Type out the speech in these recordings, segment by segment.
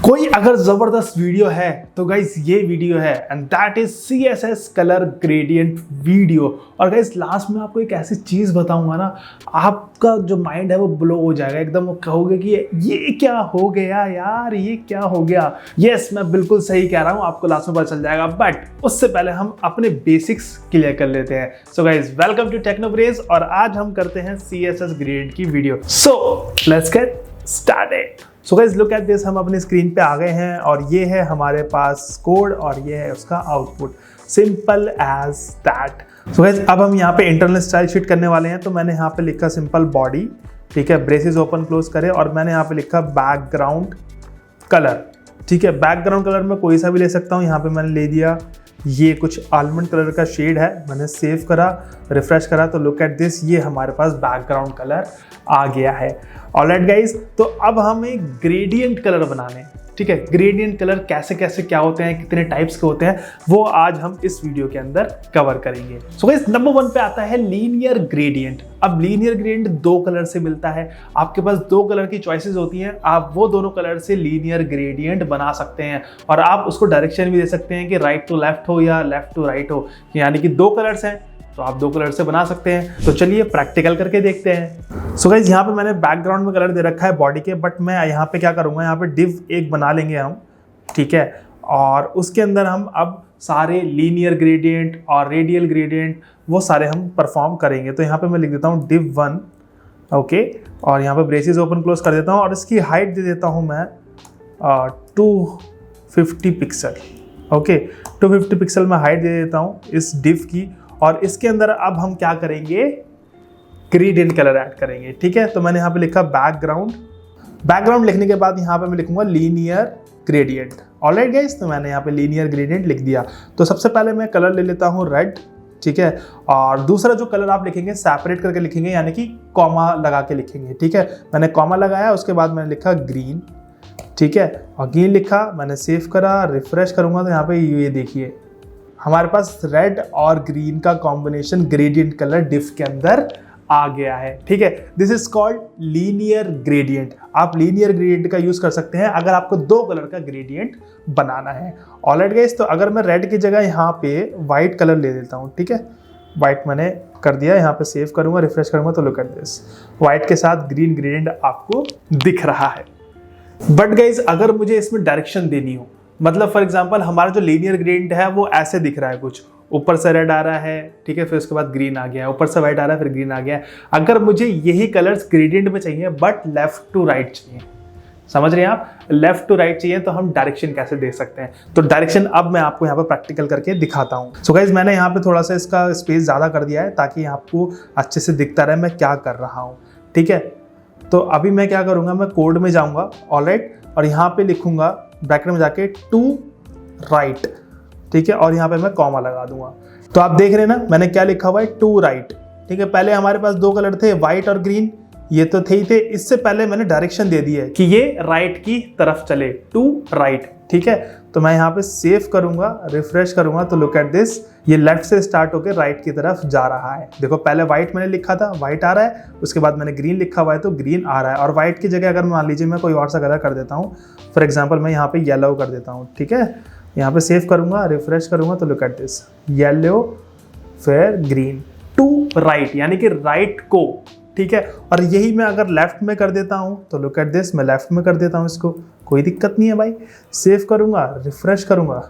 कोई अगर जबरदस्त वीडियो है तो गाइस ये वीडियो है and that is CSS colour gradient video. और गाइस लास्ट में आपको एक ऐसी चीज बताऊंगा ना, आपका जो माइंड है वो ब्लो हो जाएगा एकदम। वो कहोगे कि ये क्या हो गया यार, ये क्या हो गया। यस, मैं बिल्कुल सही कह रहा हूँ, आपको लास्ट में पता चल जाएगा। बट उससे पहले हम अपने बेसिक्स क्लियर कर लेते हैं। सो गाइस वेलकम टू टेक्नोब्रेज और आज हम करते हैं CSS ग्रेडियंट की video. So let's get started. So guys look at this, हम अपनी स्क्रीन पे आ गए हैं और ये है हमारे पास कोड और ये है उसका output. Simple as that. So guys अब हम यहाँ पे इंटरनल स्टाइल शीट करने वाले हैं। तो मैंने यहाँ पे लिखा सिंपल बॉडी, ठीक है, ब्रेसेस ओपन क्लोज करें और मैंने यहाँ पे लिखा बैकग्राउंड कलर, ठीक है। बैकग्राउंड कलर में कोई सा भी ले सकता हूँ। यहाँ पे मैंने ले दिया ये कुछ आलमंड कलर का शेड है। मैंने सेव करा, रिफ्रेश करा तो लुक एट दिस, ये हमारे पास बैकग्राउंड कलर आ गया है। ऑलराइट गाइस, तो अब हम एक ग्रेडियंट कलर बनाने, ठीक है। ग्रेडियंट कलर कैसे कैसे क्या होते हैं, कितने टाइप्स के होते हैं, वो आज हम इस वीडियो के अंदर कवर करेंगे। सो गाइस नंबर 1 पे आता है लीनियर ग्रेडियंट। अब लीनियर ग्रेडियंट दो कलर से मिलता है। आपके पास दो कलर की चॉइसेस होती हैं, आप वो दोनों कलर से लीनियर ग्रेडियंट बना सकते हैं और आप उसको डायरेक्शन भी दे सकते हैं कि राइट टू लेफ्ट हो या लेफ्ट टू राइट हो। यानी कि दो कलर्स हैं तो आप दो कलर से बना सकते हैं। तो चलिए प्रैक्टिकल करके देखते हैं। सो गाइस यहाँ पे मैंने बैकग्राउंड में कलर दे रखा है बॉडी के, बट मैं यहाँ पे क्या करूँगा, यहाँ पे डिव एक बना लेंगे हम, ठीक है। और उसके अंदर हम अब सारे लीनियर ग्रेडियंट और रेडियल ग्रेडियंट वो सारे हम परफॉर्म करेंगे। तो यहाँ पे मैं लिख देता हूँ div 1, ओके। और यहाँ पे ब्रेसेस ओपन क्लोज कर देता हूँ और इसकी हाइट दे देता हूँ मैं 250 पिक्सल, ओके। 250 पिक्सल में हाइट दे देता हूँ इस डिव की। और इसके अंदर अब हम क्या करेंगे, ग्रेडियंट कलर ऐड करेंगे, ठीक है। तो मैंने यहाँ पे लिखा बैकग्राउंड लिखने के बाद यहाँ पे मैं लिखूंगा लीनियर ग्रेडियंट। ऑलराइट गाइस, तो मैंने यहाँ पे लीनियर ग्रेडियंट लिख दिया। तो सबसे पहले मैं कलर ले लेता हूँ रेड, ठीक है। और दूसरा जो कलर आप लिखेंगे सेपरेट करके लिखेंगे, यानी कि कॉमा लगा के लिखेंगे, ठीक है। मैंने कॉमा लगाया, उसके बाद मैंने लिखा ग्रीन, ठीक है। और ग्रीन लिखा, मैंने सेव करा, रिफ्रेश करूंगा तो यहाँ पे ये देखिए हमारे पास रेड और ग्रीन का कॉम्बिनेशन ग्रेडियंट कलर डिव के अंदर आ गया है, ठीक है। This is called linear gradient. आप लीनियर ग्रेडियंट का यूज कर सकते हैं अगर आपको दो कलर का ग्रेडियंट बनाना है। ऑलराइट गाइस, तो अगर मैं रेड की जगह यहाँ पे व्हाइट कलर ले लेता हूँ, ठीक है। व्हाइट मैंने कर दिया, यहाँ पे सेव करूंगा, रिफ्रेश करूंगा तो लुक एट दिस, व्हाइट के साथ ग्रीन ग्रेडियंट आपको दिख रहा है। बट गाइस अगर मुझे इसमें डायरेक्शन देनी हो, मतलब फॉर एग्जांपल हमारा जो लीनियर ग्रेडियंट है वो ऐसे दिख रहा है, कुछ ऊपर से रेड आ रहा है, ठीक है, फिर उसके बाद ग्रीन आ गया, ऊपर से व्हाइट आ रहा है, फिर ग्रीन आ गया। अगर मुझे यही कलर्स ग्रेडियंट में चाहिए बट लेफ्ट टू राइट चाहिए, समझ रहे हैं आप, लेफ्ट टू राइट चाहिए, तो हम डायरेक्शन कैसे दे सकते हैं। तो डायरेक्शन अब मैं आपको यहाँ पे प्रैक्टिकल करके दिखाता हूँ। सो गाइज मैंने यहाँ पे थोड़ा सा इसका स्पेस ज़्यादा कर दिया है ताकि आपको अच्छे से दिखता रहे मैं क्या कर रहा हूँ, ठीक है। तो अभी मैं क्या करूँगा, मैं कोड में जाऊँगा, ऑलराइट, और यहाँ पे लिखूँगा ब्रैकेट में जाके टू राइट, ठीक है। और यहाँ पे मैं कॉमा लगा दूंगा। तो आप देख रहे हैं ना मैंने क्या लिखा हुआ है, टू राइट, ठीक है। पहले हमारे पास दो कलर थे, व्हाइट और ग्रीन, ये तो थे ही थे। इससे पहले मैंने डायरेक्शन दे दी है कि ये राइट की तरफ चले, टू राइट, ठीक है। तो मैं यहाँ पे सेव करूंगा, रिफ्रेश करूंगा तो लुक एट दिस, ये लेफ्ट से स्टार्ट होकर राइट की तरफ जा रहा है। देखो पहले व्हाइट मैंने लिखा था, व्हाइट आ रहा है, उसके बाद मैंने ग्रीन लिखा हुआ है तो ग्रीन आ रहा है। और व्हाइट की जगह अगर मान लीजिए मैं कोई और सा कलर कर देता हूँ, फॉर एग्जाम्पल मैं यहाँ पे येलो कर देता हूँ, ठीक है। यहाँ पे सेव करूंगा, रिफ्रेश करूंगा तो लुक एट दिस, येलो फिर ग्रीन, टू राइट, यानी कि राइट को, ठीक है। और यही मैं अगर लेफ्ट में कर देता हूं तो लुक एट दिस, मैं लेफ्ट में कर देता हूं इसको, कोई दिक्कत नहीं है भाई। सेव करूंगा, रिफ्रेश करूंगा,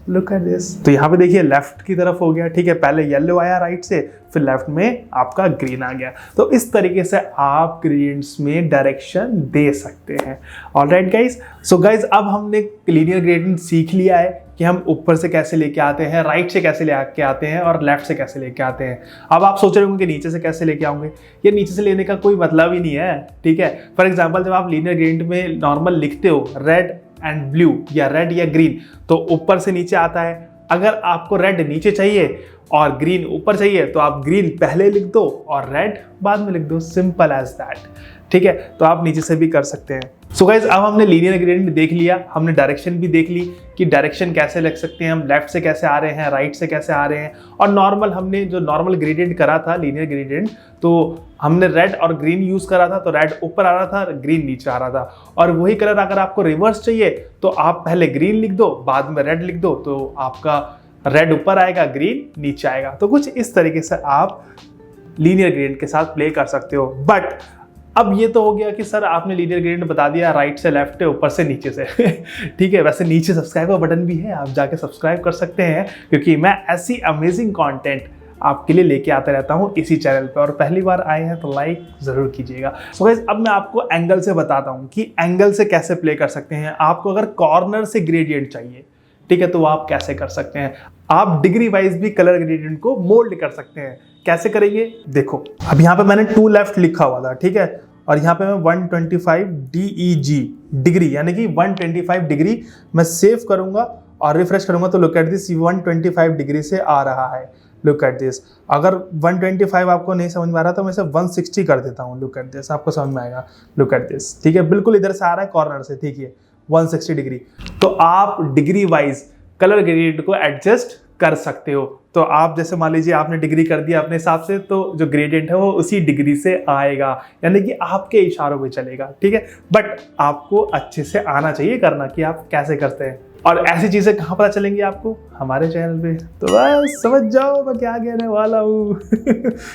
लुक एट दिस, तो यहाँ पे देखिए लेफ्ट की तरफ हो गया, ठीक है। पहले येलो आया राइट से, फिर लेफ्ट में आपका ग्रीन आ गया। तो इस तरीके से आप ग्रेडियंट्स में डायरेक्शन दे सकते हैं। ऑलराइट गाइस, सो गाइस अब हमने लीनियर ग्रेडियंट सीख लिया है कि हम ऊपर से कैसे लेके आते हैं, राइट से कैसे लेके आते हैं और लेफ्ट से कैसे लेके आते हैं। अब आप सोच रहे होंगे कि नीचे से कैसे लेके आऊंगे, ये नीचे से लेने का कोई मतलब ही नहीं है, ठीक है। फॉर एग्जांपल जब आप लीनियर ग्रेडियंट में नॉर्मल लिखते हो रेड एंड ब्लू या रेड या ग्रीन, तो ऊपर से नीचे आता है। अगर आपको रेड नीचे चाहिए और ग्रीन ऊपर चाहिए तो आप ग्रीन पहले लिख दो और रेड बाद में लिख दो, सिंपल एज दैट। ठीक है, तो आप नीचे से भी कर सकते हैं। सो गाइज अब हमने लीनियर ग्रेडियंट देख लिया, हमने डायरेक्शन भी देख ली कि डायरेक्शन कैसे लग सकते हैं, हम लेफ्ट से कैसे आ रहे हैं, राइट से कैसे आ रहे हैं। और नॉर्मल हमने जो नॉर्मल ग्रेडियंट करा था लीनियर ग्रेडियंट, तो हमने रेड और ग्रीन यूज करा था, तो रेड ऊपर आ रहा था, ग्रीन नीचे आ रहा था। और वही कलर अगर आपको रिवर्स चाहिए तो आप पहले ग्रीन लिख दो, बाद में रेड लिख दो, तो आपका रेड ऊपर आएगा, ग्रीन नीचे आएगा। तो कुछ इस तरीके से आप लीनियर ग्रेडियंट के साथ प्ले कर सकते हो। बट अब ये तो हो गया कि सर आपने लीनियर ग्रेडियंट बता दिया, राइट से लेफ्ट है, ऊपर से नीचे से ठीक है, वैसे नीचे सब्सक्राइब का बटन भी है, आप जाके सब्सक्राइब कर सकते हैं, क्योंकि मैं ऐसी अमेजिंग कंटेंट आपके लिए लेके आता रहता हूँ इसी चैनल पे। और पहली बार आए हैं तो लाइक जरूर कीजिएगा। सो गाइस अब मैं आपको एंगल से बताता हूँ कि एंगल से कैसे प्ले कर सकते हैं। आपको अगर कॉर्नर से ग्रेडियंट चाहिए, ठीक है, तो आप कैसे कर सकते हैं। आप डिग्री वाइज भी कलर ग्रेडियंट को मोल्ड कर सकते हैं। कैसे करेंगे देखो, अब यहाँ पे मैंने 2 लेफ्ट लिखा हुआ था, ठीक है, और यहाँ पे मैं 125 DEG डिग्री यानी कि 125 डिग्री मैं सेव करूंगा और रिफ्रेश करूंगा, तो लुक एट दिस 125 डिग्री से आ रहा है। लुक एट दिस, अगर 125 आपको नहीं समझ में आ रहा तो मैं इसे 160 कर देता हूँ। लुक एट दिस, आपको समझ में आएगा। लुक एट दिस, ठीक है, बिल्कुल इधर से आ रहा है कॉर्नर से, ठीक है, 160 डिग्री। तो आप डिग्री वाइज कलर ग्रेडियंट को एडजस्ट कर सकते हो। तो आप जैसे मान लीजिए आपने डिग्री कर दिया अपने हिसाब से, तो जो ग्रेडियंट है वो उसी डिग्री से आएगा, यानी कि आपके इशारों पे चलेगा, ठीक है। बट आपको अच्छे से आना चाहिए करना कि आप कैसे करते हैं। और ऐसी चीजें कहाँ पता चलेंगी आपको, हमारे चैनल पे। तो बस समझ जाओ मैं क्या कहने वाला हूँ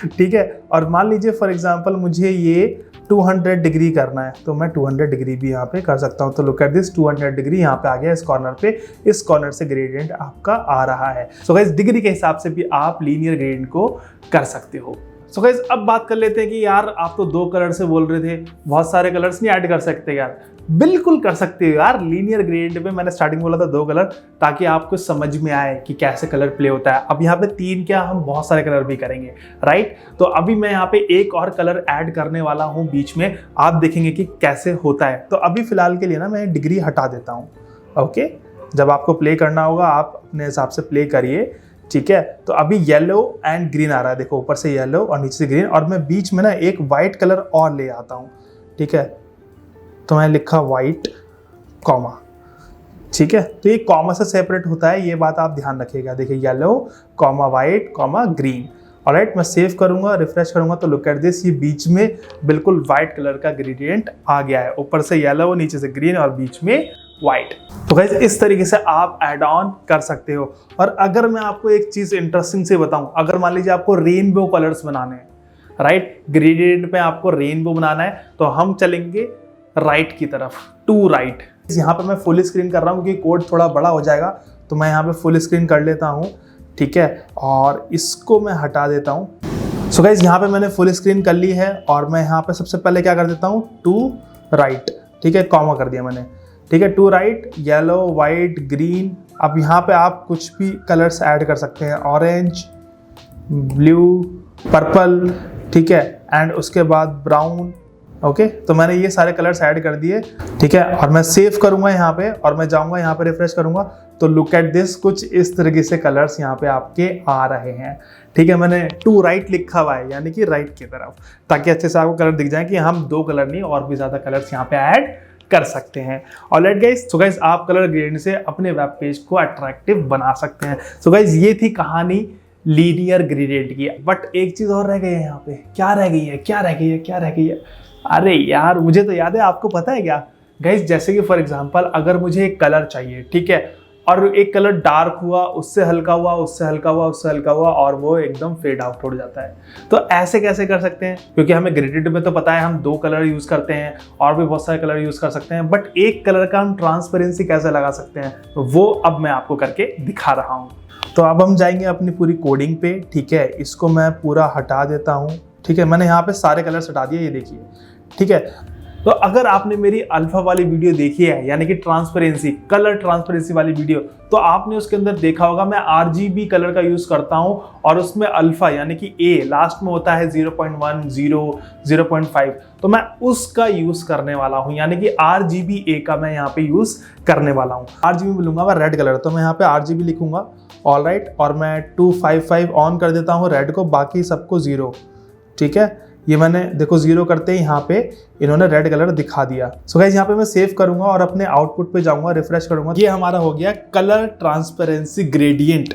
ठीक है। और मान लीजिए फॉर एग्जांपल मुझे ये 200 डिग्री करना है, तो मैं 200 डिग्री भी यहाँ पे कर सकता हूँ। तो लुक एट दिस, 200 डिग्री यहाँ पे आ गया इस कॉर्नर पे, इस कॉर्नर से ग्रेडियंट आपका आ रहा है। सो गाइस डिग्री के हिसाब से भी आप लीनियर ग्रेडियंट को कर सकते हो। सो गाइस अब बात कर लेते हैं कि यार आप तो 2 कलर से बोल रहे थे, बहुत सारे कलर्स नहीं ऐड कर सकते यार। बिल्कुल कर सकते हो यार। लीनियर ग्रेडियंट में मैंने स्टार्टिंग बोला था 2 कलर, ताकि आपको समझ में आए कि कैसे कलर प्ले होता है। अब यहाँ पे 3 क्या, हम बहुत सारे कलर भी करेंगे, राइट। तो अभी मैं यहाँ पे एक और कलर ऐड करने वाला हूँ बीच में, आप देखेंगे कि कैसे होता है। तो अभी फिलहाल के लिए ना मैं डिग्री हटा देता हूँ, ओके। जब आपको प्ले करना होगा आप अपने हिसाब से प्ले करिए, ठीक है। तो अभी येलो एंड ग्रीन आ रहा है, देखो ऊपर से येलो और नीचे से ग्रीन, और मैं बीच में ना एक वाइट कलर और ले आता हूँ, ठीक है। तो मैं लिखा वाइट कॉमा, ठीक है। तो ये कॉमा से सेपरेट होता है, ये बात आप ध्यान रखिएगा। देखिए yellow comma white comma green. Alright, मैं सेव करूंगा, रिफ्रेश करूंगा, तो लुक एट दिस, ये बीच में बिल्कुल वाइट कलर का ग्रेडियंट आ गया है। ऊपर से येलो, नीचे से ग्रीन और बीच में वाइट। तो गाइस इस तरीके से आप ऐड ऑन कर सकते हो। और अगर मैं आपको एक चीज इंटरेस्टिंग से बताऊं, अगर मान लीजिए आपको रेनबो कलर्स बनाने हैं, राइट, ग्रेडियंट में आपको रेनबो बनाना है, तो हम चलेंगे राइट की तरफ, टू राइट। यहाँ पे मैं फुल स्क्रीन कर रहा हूँ क्योंकि कोड थोड़ा बड़ा हो जाएगा, तो मैं यहाँ पे फुल स्क्रीन कर लेता हूँ, ठीक है। और इसको मैं हटा देता हूँ। सो गाइस यहाँ पे मैंने फुल स्क्रीन कर ली है, और मैं यहाँ पे सबसे पहले क्या कर देता हूँ, टू राइट, ठीक है, कॉमा कर दिया मैंने, ठीक है। To right, yellow white green. अब यहाँ पे आप कुछ भी कलर्स ऐड कर सकते हैं, ऑरेंज, ब्लू, पर्पल, ठीक है, एंड उसके बाद ब्राउन, ओके। तो मैंने ये सारे कलर्स ऐड कर दिए, ठीक है। और मैं सेव करूंगा यहाँ पे, और मैं जाऊंगा यहाँ पे रिफ्रेश करूंगा, तो लुक एट दिस, कुछ इस तरीके से कलर्स यहाँ पे आपके आ रहे हैं, ठीक है। मैंने टू राइट लिखा हुआ है, यानी कि राइट की तरफ, ताकि अच्छे से आपको कलर दिख जाए कि हम 2 कलर नहीं और भी ज्यादा कलर्स यहाँ पे ऐड कर सकते हैं। ऑलराइट गाइस, सो गाइस आप कलर ग्रेडियंट से अपने वेब पेज को अट्रैक्टिव बना सकते हैं। सो गाइस ये थी कहानी लीनियर ग्रेडियंट की। बट एक चीज और रह गई है यहाँ पे, क्या रह गई है, क्या रह गई है, क्या रह गई है? अरे यार मुझे तो याद है, आपको पता है क्या गाइस? जैसे कि फॉर एग्जांपल अगर मुझे एक कलर चाहिए, ठीक है, और एक कलर डार्क हुआ, उससे हल्का हुआ, उससे हल्का हुआ, उससे हल्का हुआ, और वो एकदम फेड आउट हो जाता है, तो ऐसे कैसे कर सकते हैं? क्योंकि हमें ग्रेडियंट में तो पता है हम 2 कलर यूज करते हैं, और भी बहुत सारे कलर यूज कर सकते हैं, बट एक कलर का हम ट्रांसपेरेंसी कैसे लगा सकते हैं, तो वो अब मैं आपको करके दिखा रहा हूँ। तो अब हम जाएंगे अपनी पूरी कोडिंग पे, ठीक है। इसको मैं पूरा हटा देता हूँ, ठीक है। मैंने यहाँ पे सारे कलर्स हटा दिए, ये देखिए, ठीक है। तो अगर आपने मेरी अल्फा वाली वीडियो देखी है, यानी कि ट्रांसपेरेंसी, कलर ट्रांसपेरेंसी वाली वीडियो, तो आपने उसके अंदर देखा होगा मैं RGB कलर का यूज करता हूं, और उसमें अल्फा यानी कि A लास्ट में होता है 0.1, 0, 0.5, तो मैं उसका यूज करने वाला हूं, यानी कि RGB A का मैं यहाँ पे यूज करने वाला हूँ। RGB में लूंगा मैं रेड कलर, तो मैं यहाँ पे RGB लिखूंगा, ऑलराइट, और मैं 255 ऑन कर देता हूँ रेड को, बाकी सबको 0, ठीक है। ये मैंने देखो 0 करते ही यहाँ पे इन्होंने रेड कलर दिखा दिया। सो गाइस यहाँ पे मैं सेव करूंगा और अपने आउटपुट पे जाऊंगा, रिफ्रेश करूंगा। ये हमारा हो गया कलर ट्रांसपेरेंसी ग्रेडियंट,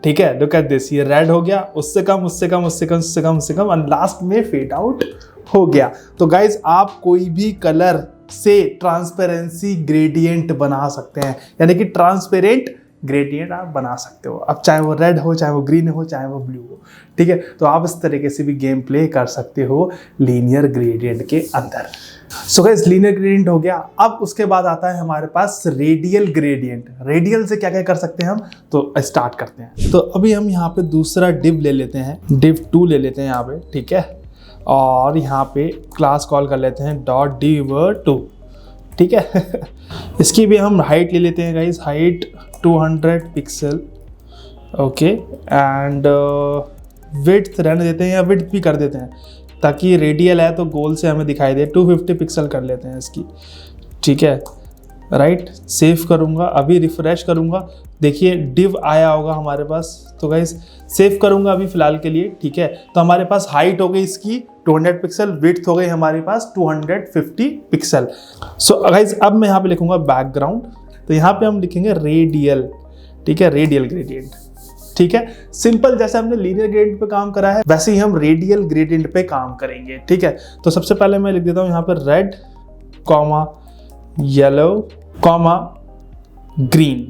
ठीक है। लुक एट दिस, ये रेड हो गया, उससे कम, उससे कम, उससे कम, उससे कम, उससे कम, और लास्ट में फेड आउट हो गया। तो गाइस आप कोई भी कलर से ट्रांसपेरेंसी ग्रेडियंट बना सकते हैं, यानी कि ट्रांसपेरेंट ग्रेडियंट आप बना सकते हो। अब चाहे वो रेड हो, चाहे वो ग्रीन हो, चाहे वो ब्लू हो, ठीक है। तो आप इस तरीके से भी गेम प्ले कर सकते हो लीनियर ग्रेडियंट के अंदर। सो गाइस लीनियर ग्रेडियंट हो गया। अब उसके बाद आता है हमारे पास रेडियल ग्रेडियंट। रेडियल से क्या क्या कर सकते हैं हम, तो स्टार्ट करते हैं। तो अभी हम यहाँ पे दूसरा div ले लेते हैं, div 2 ले लेते हैं यहाँ पे, ठीक है। और यहाँ पे क्लास कॉल कर लेते हैं .div2, ठीक है। इसकी भी हम हाइट ले लेते हैं guys, height 200 pixel, okay. And width रहने देते हैं या विड्थ भी कर देते हैं, ताकि रेडियल है तो गोल से हमें दिखाई दे। 250 पिक्सल कर लेते हैं इसकी, ठीक है, राइट। सेव करूँगा, अभी रिफ्रेश करूँगा, देखिए div आया होगा हमारे पास। तो गाइस सेव करूँगा अभी फ़िलहाल के लिए, ठीक है। तो हमारे पास हाइट हो गई इसकी 200 पिक्सल, विड्थ हो गई हमारे पास 250 पिक्सल। सो गाइस अब मैं यहाँ पे लिखूँगा बैकग्राउंड, तो यहाँ पे हम लिखेंगे रेडियल, ठीक है, रेडियल ग्रेडियंट, ठीक है। सिंपल, जैसे हमने लीनियर ग्रेडियंट पे काम करा है वैसे ही हम रेडियल ग्रेडियंट पे काम करेंगे, ठीक है। तो सबसे पहले मैं लिख देता हूँ यहाँ पर red comma yellow comma green,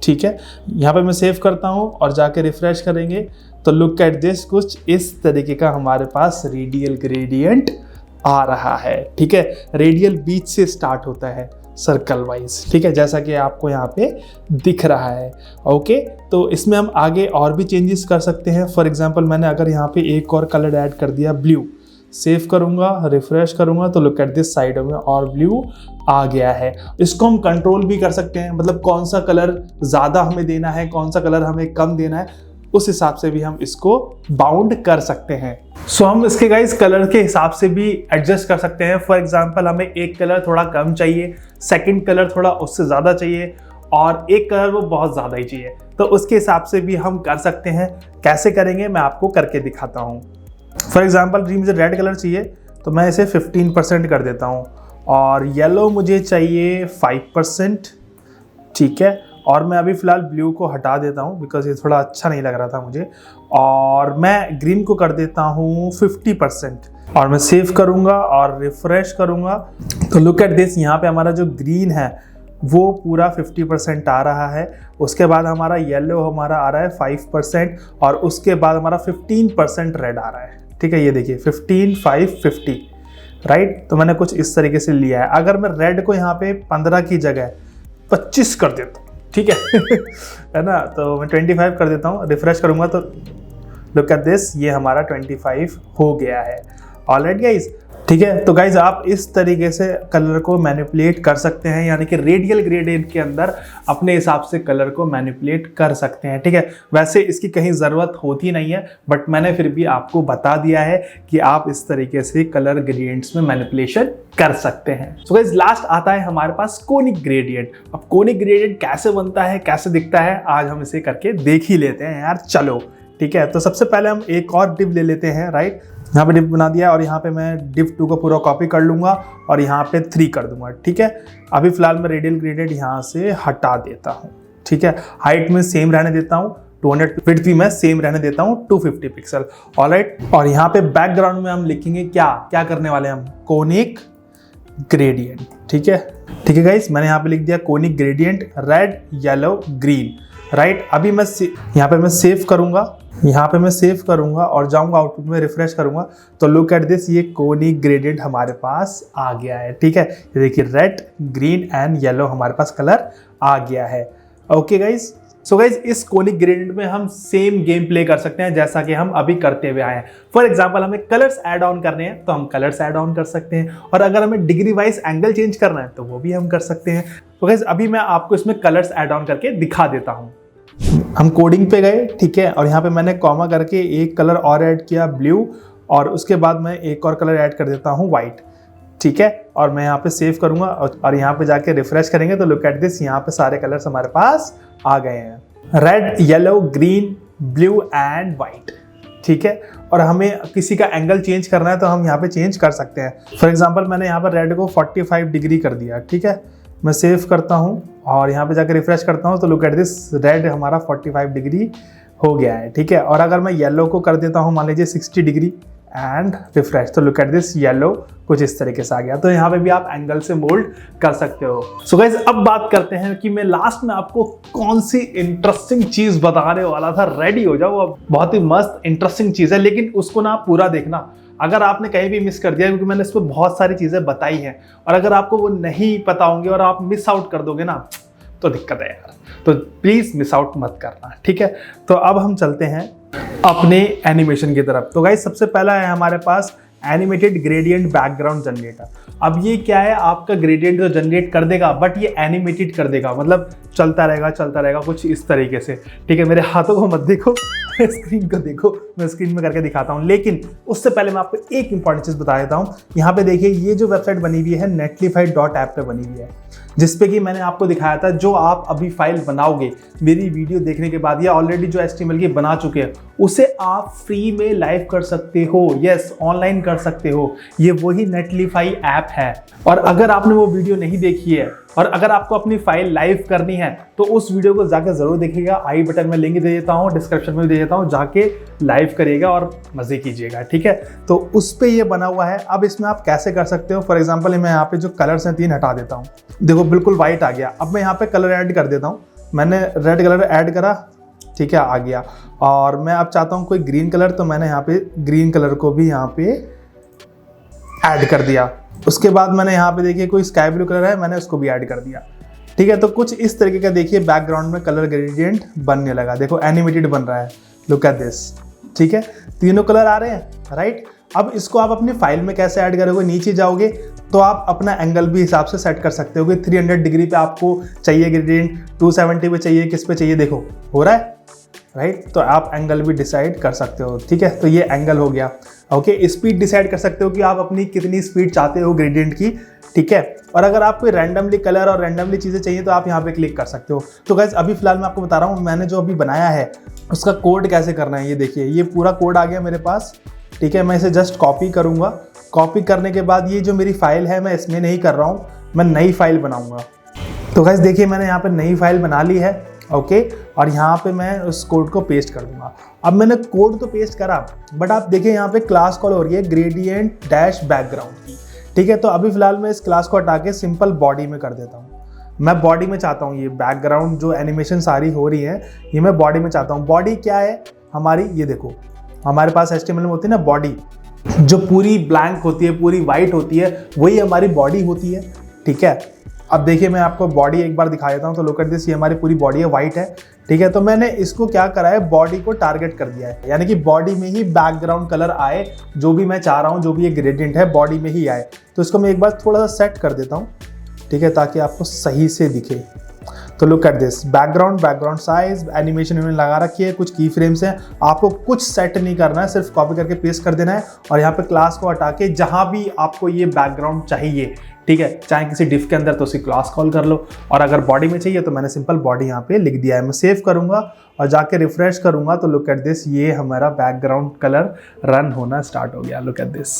ठीक है। यहाँ पे मैं सेव करता हूँ और जाके रिफ्रेश करेंगे तो लुक एट दिस, कुछ इस तरीके का हमारे पास रेडियल ग्रेडियंट आ रहा है, ठीक है। रेडियल बीच से स्टार्ट होता है सर्कल वाइज, ठीक है, जैसा कि आपको यहाँ पे दिख रहा है, ओके। तो इसमें हम आगे और भी चेंजेस कर सकते हैं। फॉर एग्जांपल मैंने अगर यहाँ पे एक और कलर ऐड कर दिया ब्लू, सेव करूँगा, रिफ्रेश करूँगा तो लुक एट दिस, साइड में और ब्लू आ गया है। इसको हम कंट्रोल भी कर सकते हैं, मतलब कौन सा कलर ज़्यादा हमें देना है, कौन सा कलर हमें कम देना है, उस हिसाब से भी हम इसको बाउंड कर सकते हैं। सो हम इसके गाइस कलर के हिसाब से भी एडजस्ट कर सकते हैं। फॉर एग्जांपल हमें एक कलर थोड़ा कम चाहिए, सेकंड कलर थोड़ा उससे ज़्यादा चाहिए, और एक कलर वो बहुत ज़्यादा ही चाहिए, तो उसके हिसाब से भी हम कर सकते हैं। कैसे करेंगे मैं आपको करके दिखाता हूँ। फॉर एग्जांपल मुझे रेड कलर चाहिए तो मैं इसे 15% कर देता हूँ, और येलो मुझे चाहिए 5%, ठीक है। और मैं अभी फ़िलहाल ब्लू को हटा देता हूँ बिकॉज ये थोड़ा अच्छा नहीं लग रहा था मुझे, और मैं ग्रीन को कर देता हूँ 50%, और मैं सेव करूँगा और रिफ्रेश करूँगा तो लुक एट दिस, यहाँ पे हमारा जो ग्रीन है वो पूरा 50% आ रहा है। उसके बाद हमारा येलो हमारा आ रहा है 5%, और उसके बाद हमारा 15% रेड आ रहा है, ठीक है। ये देखिए 15, 5, 50, राइट। तो मैंने कुछ इस तरीके से लिया है। अगर मैं रेड को यहाँ पे 15 की जगह 25 कर देता हूँ, ठीक है है ना, तो मैं 25 कर देता हूँ, रिफ्रेश करूँगा तो लुक एट दिस, ये हमारा 25 हो गया है। ऑलराइट गाइस, ठीक है। तो गाइज आप इस तरीके से कलर को मैनिपुलेट कर सकते हैं, यानी कि रेडियल ग्रेडियंट के अंदर अपने हिसाब से कलर को मैनिपुलेट कर सकते हैं, ठीक है। वैसे इसकी कहीं ज़रूरत होती नहीं है, बट मैंने फिर भी आपको बता दिया है कि आप इस तरीके से कलर ग्रेडियंट्स में मैनिपुलेशन कर सकते हैं। सो गाइज लास्ट आता है हमारे पास कोनिक ग्रेडियंट। अब कोनिक ग्रेडियंट कैसे बनता है, कैसे दिखता है, आज हम इसे करके देख ही लेते हैं यार, चलो, ठीक है। तो सबसे पहले हम एक और div ले लेते हैं, राइट। यहाँ पे div बना दिया, और यहाँ पे मैं div 2 को पूरा कॉपी कर लूँगा और यहाँ पे 3 कर दूंगा, ठीक है। अभी फिलहाल मैं रेडियल ग्रेडियंट यहाँ से हटा देता हूँ, ठीक है। हाइट में सेम रहने देता हूँ 200, विड्थ भी मैं सेम रहने देता हूँ 250 पिक्सल, ऑलराइट। और यहाँ पे बैकग्राउंड में हम लिखेंगे क्या करने वाले हम, कोनिक ग्रेडियंट, ठीक है। ठीक है गाइस, मैंने यहाँ पे लिख दिया conic gradient red yellow green, right. अभी मैं यहाँ पे मैं सेव करूंगा, और जाऊंगा आउटपुट में, रिफ्रेश करूंगा तो लुक एट दिस, ये कोनिक ग्रेडियंट हमारे पास आ गया है, ठीक है। ये देखिए रेड ग्रीन एंड येलो हमारे पास कलर आ गया है, ओके गाइस। सो गाइज इस कोनिक ग्रेडियंट में हम सेम गेम प्ले कर सकते हैं जैसा कि हम अभी करते हुए आए हैं। फॉर एग्जांपल हमें कलर्स ऐड ऑन करने हैं तो हम कलर्स ऐड ऑन कर सकते हैं, और अगर हमें डिग्री वाइज एंगल चेंज करना है तो वो भी हम कर सकते हैं। तो गाइज अभी मैं आपको इसमें कलर्स ऐड ऑन करके दिखा देता हूँ। हम कोडिंग पे गए, ठीक है, और यहाँ पे मैंने कॉमा करके एक कलर और ऐड किया ब्लू, और उसके बाद मैं एक और कलर ऐड कर देता हूँ व्हाइट, ठीक है। और मैं यहाँ पे सेव करूँगा और यहाँ पे जाके रिफ्रेश करेंगे तो लुक एट दिस, यहाँ पे सारे कलर्स हमारे पास आ गए हैं, red yellow green blue and white, ठीक है। और हमें किसी का एंगल चेंज करना है तो हम यहाँ पे चेंज कर सकते हैं। फॉर एग्जांपल मैंने यहाँ पर रेड को 45 डिग्री कर दिया, ठीक है। मैं सेव करता हूँ और यहाँ पे जाकर रिफ्रेश करता हूँ तो लुक एट दिस, रेड हमारा 45 डिग्री हो गया है, ठीक है। और अगर मैं येलो को कर देता हूँ मान लीजिए 60 डिग्री एंड रिफ्रेश, तो लुक एट दिस, येलो कुछ इस तरीके से आ गया। तो यहाँ पे भी आप एंगल से मोल्ड कर सकते हो। सो गाइस अब बात करते हैं कि मैं लास्ट में आपको कौन सी इंटरेस्टिंग चीज बताने वाला था। रेडी हो जाओ, अब बहुत ही मस्त इंटरेस्टिंग चीज है, लेकिन उसको ना पूरा देखना। अगर आपने कहीं भी मिस कर दिया, क्योंकि मैंने इस पर बहुत सारी चीजें बताई हैं, और अगर आपको वो नहीं पता होंगे और आप मिस आउट कर दोगे ना तो दिक्कत है यार। तो प्लीज मिस आउट मत करना, ठीक है। तो अब हम चलते हैं अपने एनिमेशन की तरफ। तो गाइस सबसे पहला है हमारे पास एनिमेटेड ग्रेडियंट बैकग्राउंड जनरेटर। अब ये क्या है, आपका ग्रेडियंट तो जनरेट कर देगा बट ये एनिमेटेड कर देगा, मतलब चलता रहेगा कुछ इस तरीके से, ठीक है। मेरे हाथों को मत देखो, स्क्रीन को देखो, मैं स्क्रीन में करके दिखाता हूँ। लेकिन उससे पहले मैं आपको एक इंपॉर्टेंट चीज बता देता हूँ। यहाँ पे देखिए, ये जो वेबसाइट बनी हुई है netlify.app पे बनी हुई है, जिसपे कि मैंने आपको दिखाया था जो आप अभी फाइल बनाओगे मेरी वीडियो देखने के बाद, या ऑलरेडी जो HTML की बना चुके हैं उसे आप फ्री में लाइव कर सकते हो। यस, ऑनलाइन कर सकते हो। ये वही नेटलीफाई ऐप है। और अगर आपने वो वीडियो नहीं देखी है और अगर आपको अपनी फाइल लाइव करनी है तो उस वीडियो को जाकर जरूर देखिएगा। आई बटन में लिंक दे देता हूँ, डिस्क्रिप्शन में भी दे देता हूँ, जाके लाइव करिएगा और मजे कीजिएगा, ठीक है। तो उस पे ये बना हुआ है। अब इसमें आप कैसे कर सकते हो, फॉर एग्जांपल मैं यहाँ पे जो कलर्स हैं 3 हटा देता हूँ, देखो बिल्कुल व्हाइट आ गया। अब मैं यहाँ पे कलर ऐड कर देता हूँ। मैंने रेड कलर ऐड करा, ठीक है, आ गया। और मैं अब चाहता हूँ कोई ग्रीन कलर, तो मैंने यहाँ पे ग्रीन कलर को भी यहाँ पे ऐड कर दिया। उसके बाद मैंने यहाँ पे देखिए कोई स्काई ब्लू कलर है, मैंने उसको भी ऐड कर दिया, ठीक है। तो कुछ इस तरीके का देखिए बैकग्राउंड में कलर ग्रेडियंट बनने लगा, देखो एनिमेटेड बन रहा है, लुक एट दिस, ठीक है। तीनों कलर आ रहे हैं, राइट। अब इसको आप अपनी फाइल में कैसे ऐड करोगे, नीचे जाओगे तो आप अपना एंगल भी हिसाब से सेट कर सकते हो कि 300 डिग्री पे आपको चाहिए ग्रेडियंट, 270 पे चाहिए, किस पे चाहिए, देखो हो रहा है, राइट। तो आप एंगल भी डिसाइड कर सकते हो, ठीक है। तो ये एंगल हो गया, ओके। स्पीड डिसाइड कर सकते हो कि आप अपनी कितनी स्पीड चाहते हो ग्रेडियंट की, ठीक है। और अगर आपको रैंडमली कलर और रैंडमली चीज़ें चाहिए तो आप यहाँ पे क्लिक कर सकते हो। तो गाइस अभी फिलहाल मैं आपको बता रहा हूँ मैंने जो अभी बनाया है उसका कोड कैसे करना है। ये देखिए, ये पूरा कोड आ गया मेरे पास, ठीक है। मैं इसे जस्ट कॉपी करूँगा। कॉपी करने के बाद ये जो मेरी फाइल है मैं इसमें नहीं कर रहा हूँ, मैं नई फाइल बनाऊँगा। तो गाइस देखिए मैंने यहाँ पे नई फाइल बना ली है, ओके। और यहाँ पे मैं उस कोड को पेस्ट कर दूंगा। अब मैंने कोड तो पेस्ट करा, बट आप देखिए यहाँ पे क्लास कॉल हो रही है ग्रेडियंट डैश बैकग्राउंड की, ठीक है। तो अभी फिलहाल मैं इस क्लास को हटा के सिंपल बॉडी में कर देता हूँ। मैं बॉडी में चाहता हूँ ये बैकग्राउंड जो एनिमेशन सारी हो रही है ये मैं बॉडी में चाहता हूँ। बॉडी क्या है हमारी, ये देखो हमारे पास HTML में होती है ना बॉडी, जो पूरी ब्लैंक होती है, पूरी वाइट होती है, वही हमारी बॉडी होती है, ठीक है। अब देखिए मैं आपको बॉडी एक बार दिखा देता हूँ। तो लुक एट दिस, ये हमारी पूरी बॉडी है, वाइट है, ठीक है। तो मैंने इसको क्या करा है, बॉडी को टारगेट कर दिया है, यानी कि बॉडी में ही बैकग्राउंड कलर आए, जो भी मैं चाह रहा हूँ, जो भी ये ग्रेडियंट है बॉडी में ही आए। तो इसको मैं एक बार थोड़ा सा सेट कर देता हूँ, ठीक है, ताकि आपको सही से दिखे। तो look at this, background size, animation में लगा रखी है, कुछ की फ्रेम्स हैं, आपको कुछ सेट नहीं करना है, सिर्फ कॉपी करके पेस्ट कर देना है। और यहाँ पे क्लास को हटा के जहाँ भी आपको ये बैकग्राउंड चाहिए, ठीक है, चाहे किसी डिफ के अंदर तो उसी क्लास कॉल कर लो, और अगर बॉडी में चाहिए तो मैंने सिंपल बॉडी यहाँ पे लिख दिया है। मैं सेव करूँगा और जाके रिफ्रेश करूँगा तो लुक एट दिस, ये हमारा बैकग्राउंड कलर रन होना स्टार्ट हो गया, लुक एट दिस,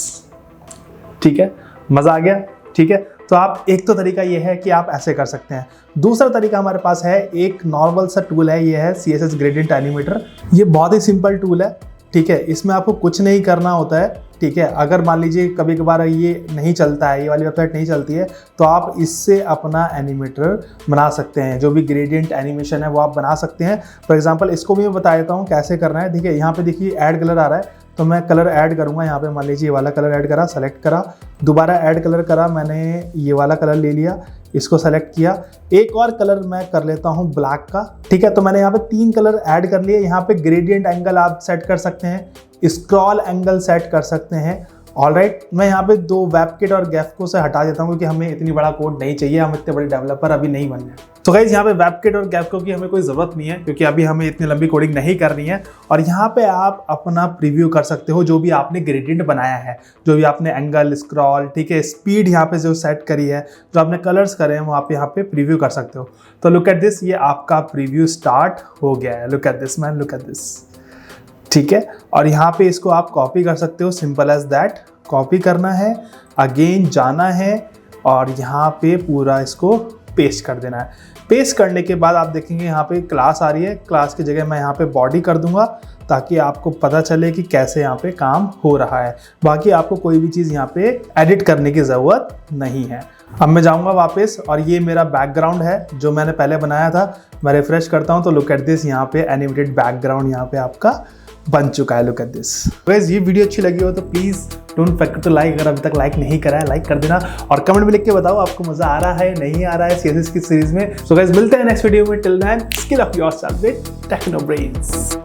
ठीक है। मज़ा आ गया, ठीक है। तो आप एक तो तरीका ये है कि आप ऐसे कर सकते हैं। दूसरा तरीका हमारे पास है, एक नॉर्मल सा टूल है, ये है CSS ग्रेडियंट एनिमेटर। ये बहुत ही सिंपल टूल है, ठीक है। इसमें आपको कुछ नहीं करना होता है, ठीक है। अगर मान लीजिए कभी कभार ये नहीं चलता है, ये वाली वेबसाइट नहीं चलती है, तो आप इससे अपना एनिमेटर बना सकते हैं। जो भी ग्रेडियंट एनिमेशन है वो आप बना सकते हैं। फॉर एग्जांपल इसको भी मैं बता देता हूँ कैसे करना है, ठीक है। यहाँ पे देखिए ऐड कलर आ रहा है, तो मैं कलर ऐड करूँगा। यहाँ पे मान लीजिए ये वाला कलर ऐड करा, सेलेक्ट करा, दोबारा ऐड कलर करा, मैंने ये वाला कलर ले लिया, इसको सेलेक्ट किया। एक और कलर मैं कर लेता हूँ ब्लैक का, ठीक है। तो मैंने यहाँ पे 3 कलर ऐड कर लिए। यहाँ पे ग्रेडियंट एंगल आप सेट कर सकते हैं, स्क्रॉल एंगल सेट कर सकते हैं, ऑलराइट। मैं यहाँ पे 2 वेबकिट और गैफको से हटा देता हूँ क्योंकि हमें इतनी बड़ा कोड नहीं चाहिए, हम इतने बड़े डेवलपर अभी नहीं बन रहे। तो गाइस यहाँ पे वेबकिट और गैफको की हमें कोई ज़रूरत नहीं है क्योंकि अभी हमें इतनी लंबी कोडिंग नहीं करनी है। और यहाँ पे आप अपना प्रीव्यू कर सकते हो, जो भी आपने ग्रेडियंट बनाया है, जो भी आपने एंगल, स्क्रॉल, ठीक है, स्पीड यहाँ पे जो सेट करी है, जो आपने कलर्स करे हैं वो आप यहाँ पे प्रीव्यू कर सकते हो। तो लुक एट दिस, ये आपका प्रीव्यू स्टार्ट हो गया है। Look at this man, look at this, ठीक है। और यहाँ पे इसको आप कॉपी कर सकते हो, सिंपल एज दैट। कॉपी करना है, अगेन जाना है और यहाँ पे पूरा इसको पेस्ट कर देना है। पेस्ट करने के बाद आप देखेंगे यहाँ पे क्लास आ रही है, क्लास की जगह मैं यहाँ पे बॉडी कर दूंगा ताकि आपको पता चले कि कैसे यहाँ पे काम हो रहा है। बाकी आपको कोई भी चीज़ यहाँ पे एडिट करने की ज़रूरत नहीं है। अब मैं जाऊँगा वापस और ये मेरा बैकग्राउंड है जो मैंने पहले बनाया था। मैं रिफ्रेश करता हूँ तो लुक एट दिस, यहाँ पे एनिमेटेड बैकग्राउंड यहाँ पे आपका बन चुका है। Look at this. गाइस ये वीडियो अच्छी लगी हो तो please don't forget to like. अगर अभी तक लाइक नहीं करा है लाइक कर देना और कमेंट में लिख के बताओ आपको मजा आ रहा है नहीं आ रहा है CSS की सीरीज में। सो गाइस मिलते हैं नेक्स्ट वीडियो में। Till then skill up yourself with Techno brains.